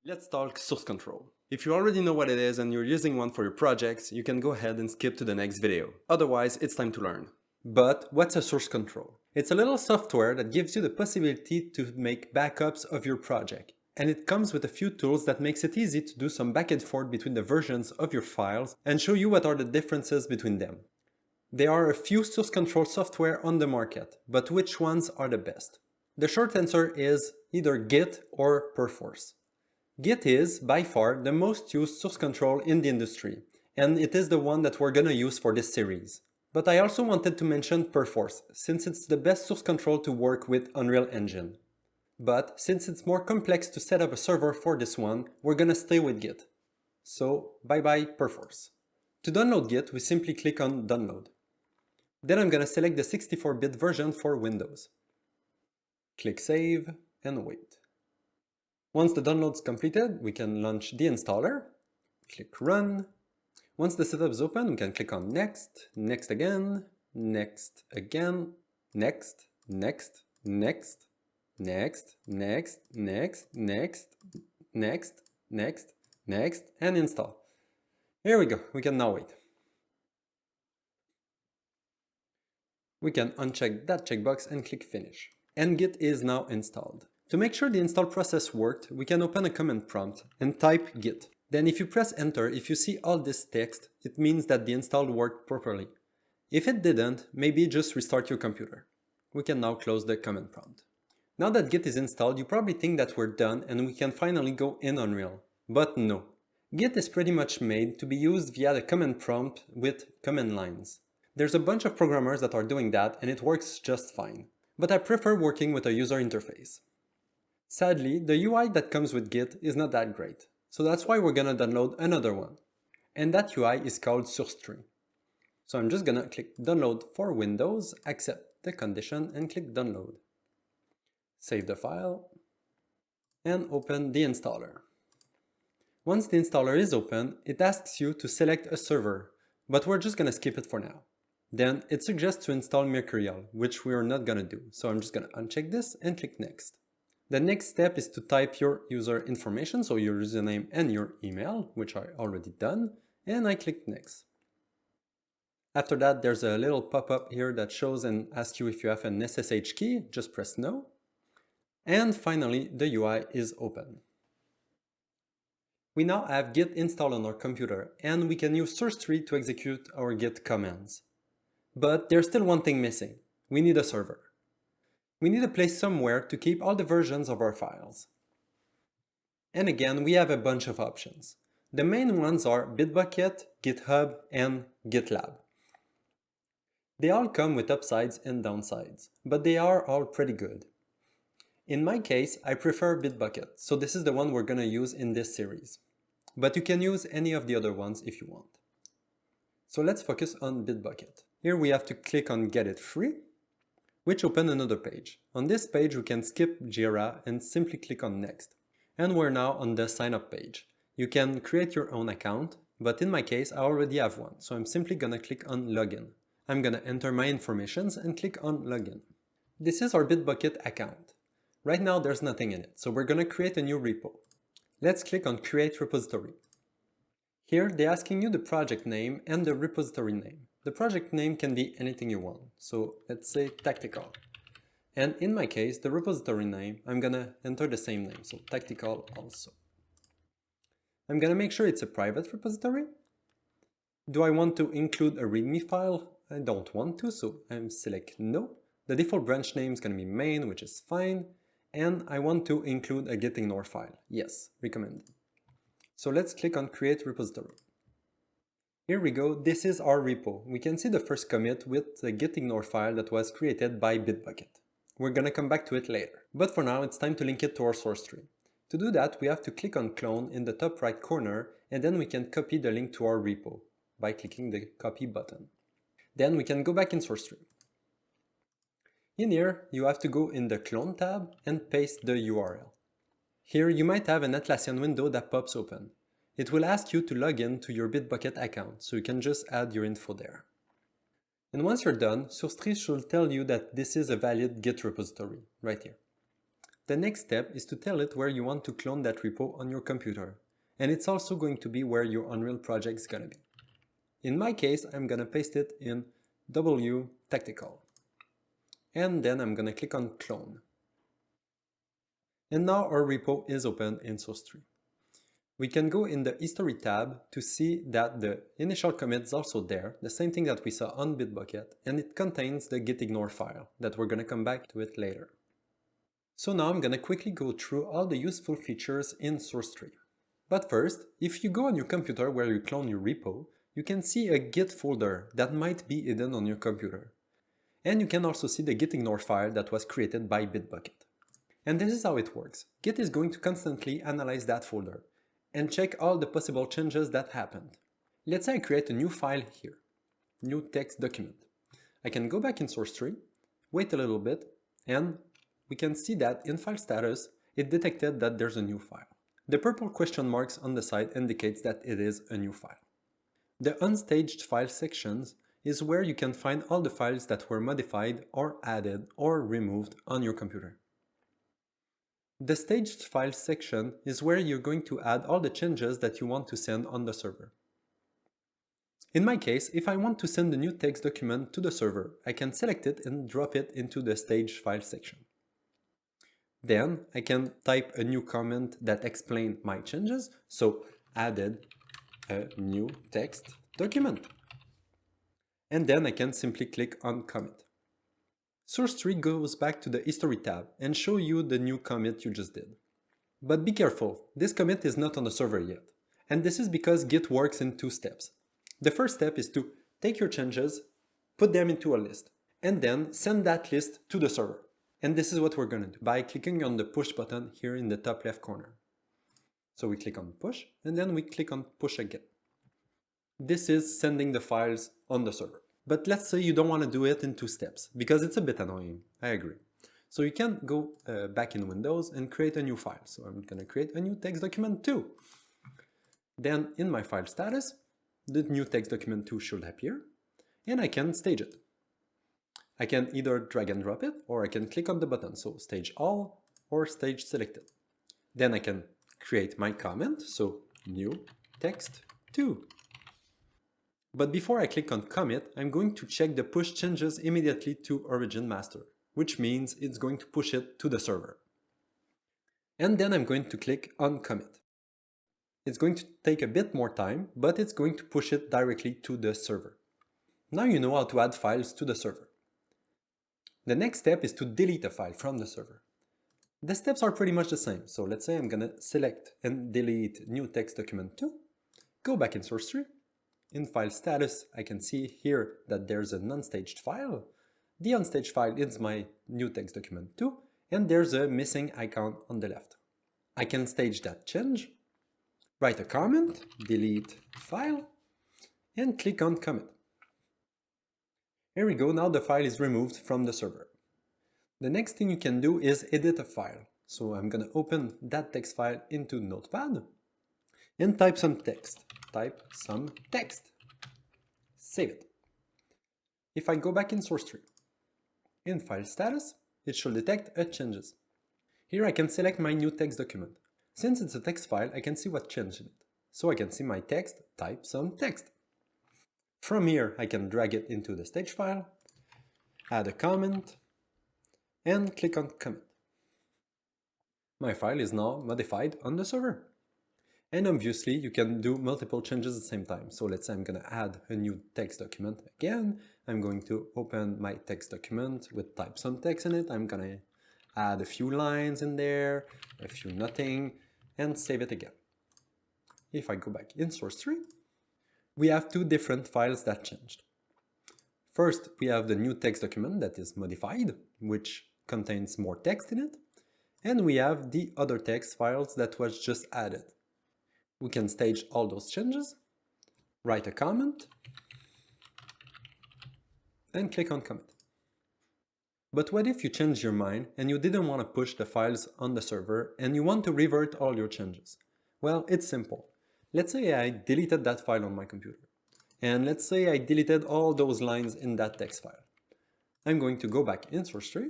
Let's talk source control. If you already know what it is and you're using one for your projects, you can go ahead and skip to the next video. Otherwise, it's time to learn. But what's a source control? It's a little software that gives you the possibility to make backups of your project. And it comes with a few tools that makes it easy to do some back and forth between the versions of your files and show you what are the differences between them. There are a few source control software on the market, but which ones are the best? The short answer is either Git or Perforce. Git is, by far, the most used source control in the industry, and it is the one that we're gonna use for this series. But I also wanted to mention Perforce, since it's the best source control to work with Unreal Engine. But since it's more complex to set up a server for this one, we're gonna stay with Git. So, bye bye Perforce. To download Git, we simply click on Download. Then I'm gonna select the 64-bit version for Windows. Click Save and wait. Once the download is completed, we can launch the installer, click Run. Once the setup is open, we can click on Next, Next again, Next again, Next, Next, Next, Next, Next, Next, Next, Next, Next, Next, and Install. Here we go, we can now wait. We can uncheck that checkbox and click Finish. And Git is now installed. To make sure the install process worked, we can open a command prompt and type git. Then if you press enter, if you see all this text, it means that the install worked properly. If it didn't, maybe just restart your computer. We can now close the command prompt. Now that Git is installed, you probably think that we're done and we can finally go in Unreal. But no. Git is pretty much made to be used via the command prompt with command lines. There's a bunch of programmers that are doing that and it works just fine. But I prefer working with a user interface. Sadly, the UI that comes with Git is not that great, so that's why we're gonna download another one. And that UI is called Sourcetree. So I'm just gonna click Download for Windows, accept the condition, and click Download. Save the file, and open the installer. Once the installer is open, it asks you to select a server, but we're just gonna skip it for now. Then it suggests to install Mercurial, which we're not gonna do, so I'm just gonna uncheck this and click Next. The next step is to type your user information, so your username and your email, which I already done, and I click Next. After that, there's a little pop-up here that shows and asks you if you have an SSH key, just press no. And finally, the UI is open. We now have Git installed on our computer, and we can use Sourcetree to execute our Git commands. But there's still one thing missing. We need a server. We need a place somewhere to keep all the versions of our files. And again, we have a bunch of options. The main ones are Bitbucket, GitHub, and GitLab. They all come with upsides and downsides, but they are all pretty good. In my case, I prefer Bitbucket, so this is the one we're gonna use in this series. But you can use any of the other ones if you want. So let's focus on Bitbucket. Here we have to click on Get It Free, which open another page. On this page we can skip Jira and simply click on Next. And we're now on the sign up page. You can create your own account, but in my case I already have one, so I'm simply gonna click on Login. I'm gonna enter my informations and click on Login. This is our Bitbucket account. Right now there's nothing in it, so we're gonna create a new repo. Let's click on Create Repository. Here they're asking you the project name and the repository name. The project name can be anything you want, so let's say Tactical. And in my case, the repository name, I'm gonna enter the same name, so Tactical also. I'm gonna make sure it's a private repository. Do I want to include a README file? I don't want to, so I'm select no. The default branch name is gonna be main, which is fine. And I want to include a gitignore file. Yes, recommended. So let's click on Create Repository. Here we go, this is our repo. We can see the first commit with the gitignore file that was created by Bitbucket. We're gonna come back to it later. But for now, it's time to link it to our source tree. To do that, we have to click on Clone in the top right corner, and then we can copy the link to our repo by clicking the Copy button. Then we can go back in source tree. In here, you have to go in the Clone tab and paste the URL. Here you might have an Atlassian window that pops open. It will ask you to log in to your Bitbucket account, so you can just add your info there. And once you're done, Sourcetree should tell you that this is a valid Git repository, right here. The next step is to tell it where you want to clone that repo on your computer. And it's also going to be where your Unreal project is going to be. In my case, I'm going to paste it in W technical. And then I'm going to click on clone. And now our repo is open in Sourcetree. We can go in the history tab to see that the initial commit is also there, the same thing that we saw on Bitbucket, and it contains the gitignore file that we're going to come back to it later. So now I'm going to quickly go through all the useful features in Sourcetree. But first, if you go on your computer where you clone your repo, you can see a Git folder that might be hidden on your computer. And you can also see the gitignore file that was created by Bitbucket. And this is how it works. Git is going to constantly analyze that folder and check all the possible changes that happened. Let's say I create a new file here, new text document. I can go back in Sourcetree, wait a little bit, and we can see that in file status, it detected that there's a new file. The purple question marks on the side indicates that it is a new file. The unstaged file sections is where you can find all the files that were modified or added or removed on your computer. The staged file section is where you're going to add all the changes that you want to send on the server. In my case, if I want to send a new text document to the server, I can select it and drop it into the staged file section. Then I can type a new comment that explains my changes, so added a new text document. And then I can simply click on commit. Sourcetree goes back to the history tab and show you the new commit you just did. But be careful, this commit is not on the server yet. And this is because Git works in two steps. The first step is to take your changes, put them into a list, and then send that list to the server. And this is what we're going to do by clicking on the push button here in the top left corner. So we click on push and then we click on push again. This is sending the files on the server. But let's say you don't want to do it in two steps, because it's a bit annoying, I agree. So you can go back in Windows and create a new file. So I'm going to create a new text document 2. Then in my file status, the new text document 2 should appear, and I can stage it. I can either drag and drop it, or I can click on the button, so stage all or stage selected. Then I can create my comment, so new text 2. But before I click on commit, I'm going to check the push changes immediately to origin master, which means it's going to push it to the server. And then I'm going to click on commit. It's going to take a bit more time, but it's going to push it directly to the server. Now you know how to add files to the server. The next step is to delete a file from the server. The steps are pretty much the same. So let's say I'm going to select and delete new text document 2, go back in Sourcetree. In file status, I can see here that there's an unstaged file. The unstaged file is my new text document 2, and there's a missing icon on the left. I can stage that change, write a comment, delete file, and click on commit. Here we go, now the file is removed from the server. The next thing you can do is edit a file. So I'm going to open that text file into Notepad and type some text. Save it. If I go back in Sourcetree, in file status, it should detect a changes. Here I can select my new text document. Since it's a text file, I can see what changed in it. So I can see my text, type some text. From here, I can drag it into the stage file, add a comment, and click on commit. My file is now modified on the server. And obviously, you can do multiple changes at the same time. So let's say I'm going to add a new text document again. I'm going to open my text document with type some text in it. I'm going to add a few lines in there, a few nothing, and save it again. If I go back in Sourcetree, we have two different files that changed. First, we have the new text document that is modified, which contains more text in it. And we have the other text files that was just added. We can stage all those changes, write a comment, and click on commit. But what if you changed your mind and you didn't want to push the files on the server and you want to revert all your changes? Well, it's simple. Let's say I deleted that file on my computer. And let's say I deleted all those lines in that text file. I'm going to go back in Sourcetree.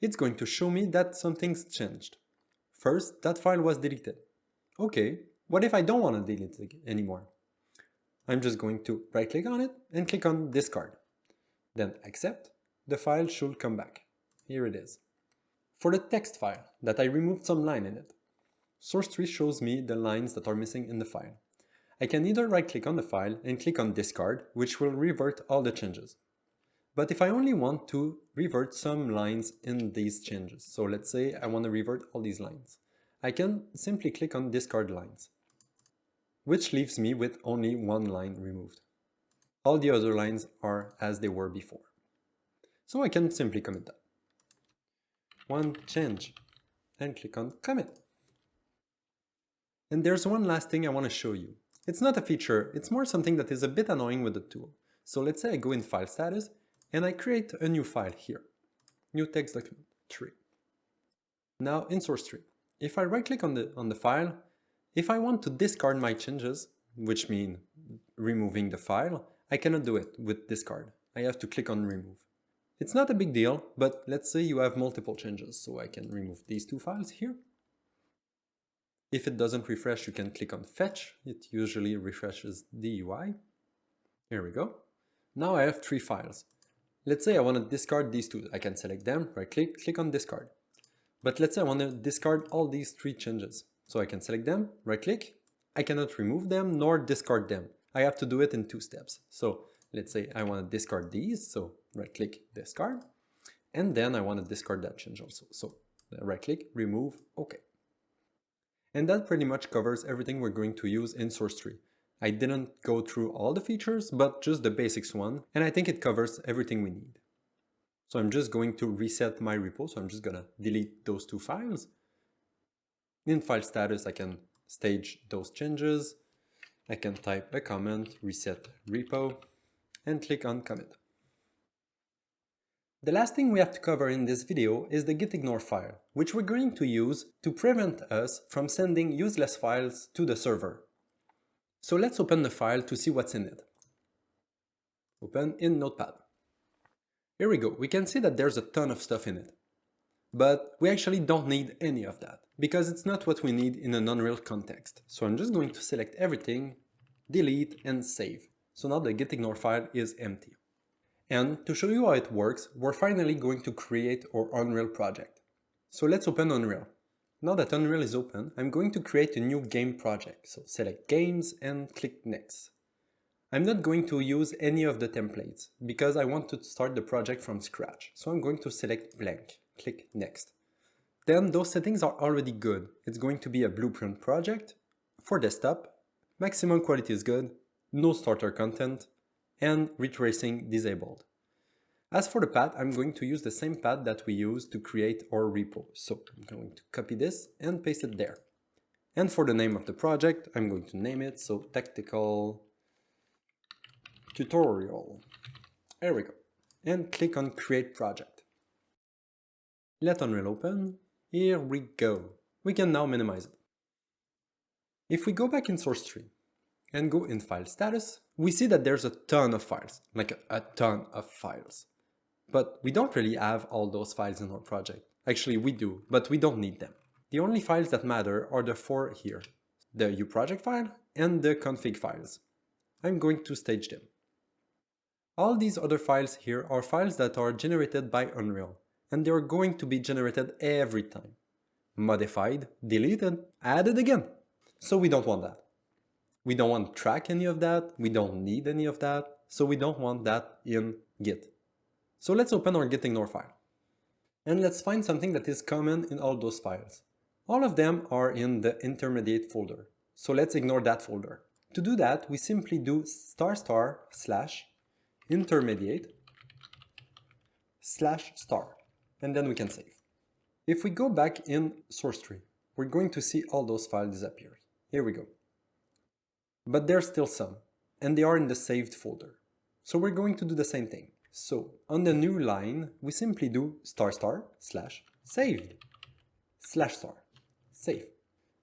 it's going to show me that something's changed. First, that file was deleted. Okay, what if I don't want to delete it anymore? I'm just going to right-click on it and click on discard. Then accept. The file should come back. Here it is. For the text file that I removed some line in it, Sourcetree shows me the lines that are missing in the file. I can either right-click on the file and click on discard, which will revert all the changes. But if I only want to revert some lines in these changes, so let's say I want to revert all these lines, I can simply click on discard lines, which leaves me with only one line removed. All the other lines are as they were before. So I can simply commit that. One change and click on commit. And there's one last thing I want to show you. It's not a feature, it's more something that is a bit annoying with the tool. So let's say I go in file status and I create a new file here. New text document 3. Now in Sourcetree, if I right click on the file, if I want to discard my changes, which mean removing the file, I cannot do it with discard. I have to click on remove. It's not a big deal, but let's say you have multiple changes, so I can remove these two files here. If it doesn't refresh, you can click on fetch. It usually refreshes the UI. Here we go. Now I have 3 files. Let's say I want to discard these two. I can select them, right click, click on discard. But let's say I want to discard all these 3 changes. So I can select them, right click. I cannot remove them nor discard them. I have to do it in 2 steps. So let's say I want to discard these, so right click, discard. And then I want to discard that change also. So right click, remove, OK. And that pretty much covers everything we're going to use in Sourcetree. I didn't go through all the features, but just the basics one, and I think it covers everything we need. So I'm just going to reset my repo, so I'm just gonna delete those 2 files. In file status, I can stage those changes. I can type a comment, reset repo, and click on commit. The last thing we have to cover in this video is the gitignore file, which we're going to use to prevent us from sending useless files to the server. So let's open the file to see what's in it. Open in Notepad. Here we go. We can see that there's a ton of stuff in it. But we actually don't need any of that, because it's not what we need in an Unreal context. So I'm just going to select everything, delete, and save. So now the gitignore file is empty. And to show you how it works, we're finally going to create our Unreal project. So let's open Unreal. Now that Unreal is open, I'm going to create a new game project. So select Games and click Next. I'm not going to use any of the templates because I want to start the project from scratch. So I'm going to select blank, click Next. Then those settings are already good. It's going to be a blueprint project for desktop, maximum quality is good, no starter content, and ray tracing disabled. As for the path, I'm going to use the same path that we use to create our repo. So I'm going to copy this and paste it there. And for the name of the project, I'm going to name it, so Tactical Tutorial. There we go. And click on Create Project. Let Unreal open. Here we go. We can now minimize it. If we go back in Sourcetree and go in File Status, we see that there's a ton of files, like a ton of files. But we don't really have all those files in our project. Actually, we do, but we don't need them. The only files that matter are the 4 here, the uProject file and the config files. I'm going to stage them. All these other files here are files that are generated by Unreal, and they're going to be generated every time. Modified, deleted, added again. So we don't want that. We don't want to track any of that, we don't need any of that, so we don't want that in Git. So let's open our gitignore file. And let's find something that is common in all those files. All of them are in the intermediate folder, so let's ignore that folder. To do that, we simply do */ intermediate /*, and then we can save. If we go back in Sourcetree, we're going to see all those files disappear. Here we go. But there's still some, and they are in the saved folder. So we're going to do the same thing. So on the new line, we simply do */ saved /* save.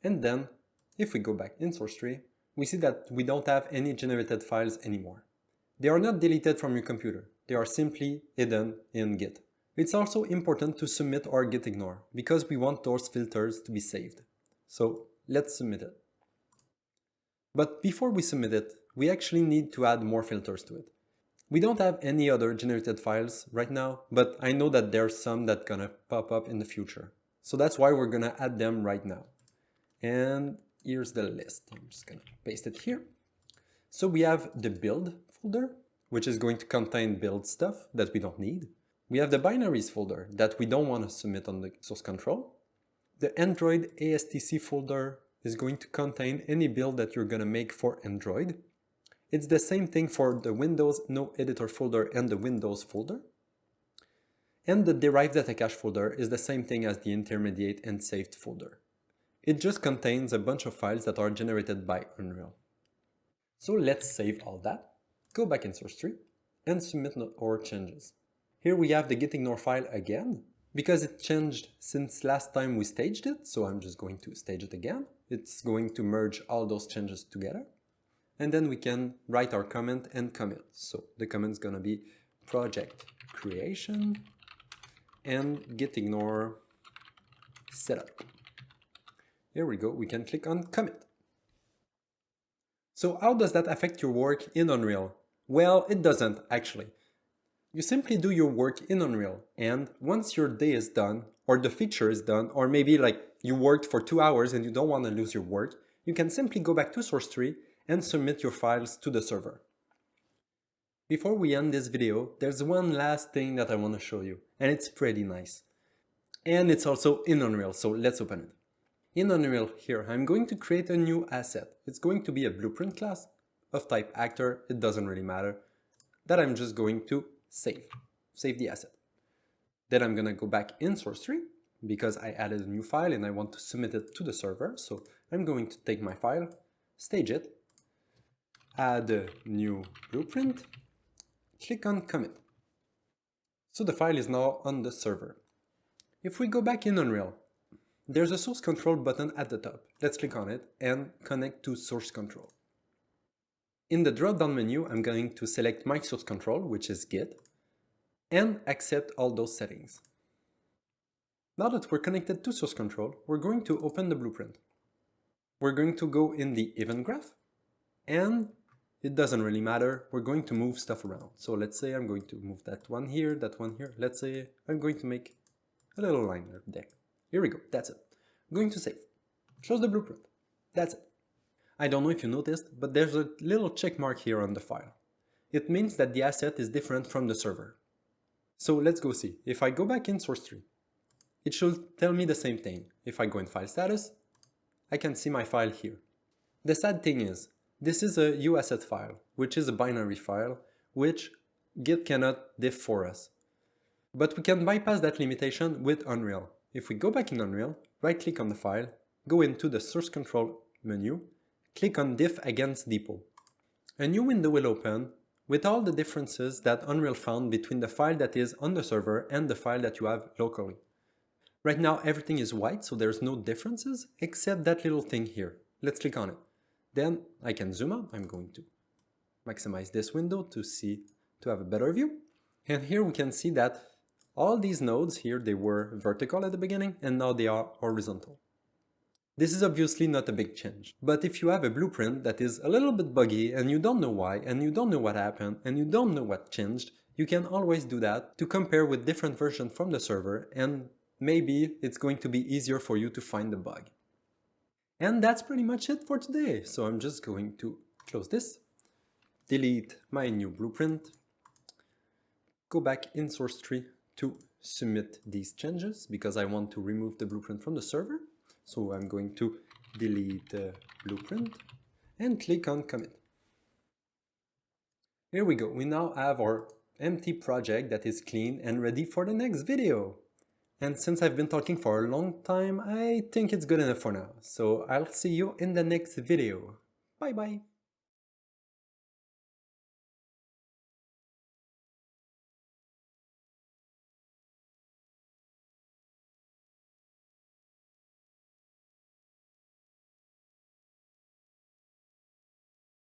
And then if we go back in Sourcetree, we see that we don't have any generated files anymore. They are not deleted from your computer. They are simply hidden in Git. It's also important to submit our gitignore because we want those filters to be saved. So let's submit it. But before we submit it, we actually need to add more filters to it. We don't have any other generated files right now, but I know that there's some that gonna pop up in the future. So that's why we're gonna add them right now. And here's the list. I'm just gonna paste it here. So we have the build folder, which is going to contain build stuff that we don't need. We have the binaries folder that we don't want to submit on the source control. The Android ASTC folder is going to contain any build that you're going to make for Android. It's the same thing for the Windows No Editor folder and the Windows folder. And the derived data cache folder is the same thing as the intermediate and saved folder. It just contains a bunch of files that are generated by Unreal. So let's save all that, go back in Sourcetree, and submit our changes. Here we have the gitignore file again, because it changed since last time we staged it, so I'm just going to stage it again. It's going to merge all those changes together. And then we can write our comment and commit. So the comment's gonna be project creation and gitignore setup. Here we go, we can click on commit. So how does that affect your work in Unreal? Well, it doesn't actually. You simply do your work in Unreal, and once your day is done, or the feature is done, or maybe like you worked for 2 hours and you don't want to lose your work, you can simply go back to Sourcetree and submit your files to the server. Before we end this video, there's one last thing that I want to show you, and it's pretty nice. And it's also in Unreal, so let's open it. In Unreal here, I'm going to create a new asset. It's going to be a blueprint class of type actor, it doesn't really matter, that I'm just going to save the asset. Then I'm gonna go back in Sourcetree because I added a new file and I want to submit it to the server. So I'm going to take my file, stage it, add a new blueprint, click on commit. So the file is now on the server. If we go back in Unreal, there's a source control button at the top. Let's click on it and connect to source control. In the drop-down menu, I'm going to select my source control, which is Git, and accept all those settings. Now that we're connected to source control, we're going to open the blueprint. We're going to go in the event graph, and it doesn't really matter, we're going to move stuff around. So let's say I'm going to move that one here, that one here. Let's say I'm going to make a little line there. Here we go, that's it. I'm going to save. Close the blueprint. That's it. I don't know if you noticed, but there's a little check mark here on the file. It means that the asset is different from the server. So let's go see. If I go back in Sourcetree, it should tell me the same thing. If I go in file status, I can see my file here. The sad thing is, this is a uasset file, which is a binary file, which Git cannot diff for us. But we can bypass that limitation with Unreal. If we go back in Unreal, right-click on the file, go into the source control menu, click on diff against depot. A new window will open with all the differences that Unreal found between the file that is on the server and the file that you have locally. Right now everything is white, so there's no differences except that little thing here. Let's click on it. Then I can zoom out. I'm going to maximize this window to have a better view. And here we can see that all these nodes here, they were vertical at the beginning and now they are horizontal. This is obviously not a big change, but if you have a blueprint that is a little bit buggy and you don't know why, and you don't know what happened, and you don't know what changed, you can always do that to compare with different versions from the server, and maybe it's going to be easier for you to find the bug. And that's pretty much it for today. So I'm just going to close this, delete my new blueprint, go back in Sourcetree to submit these changes because I want to remove the blueprint from the server. So I'm going to delete the blueprint and click on commit. Here we go. We now have our empty project that is clean and ready for the next video. And since I've been talking for a long time, I think it's good enough for now. So I'll see you in the next video. Bye bye.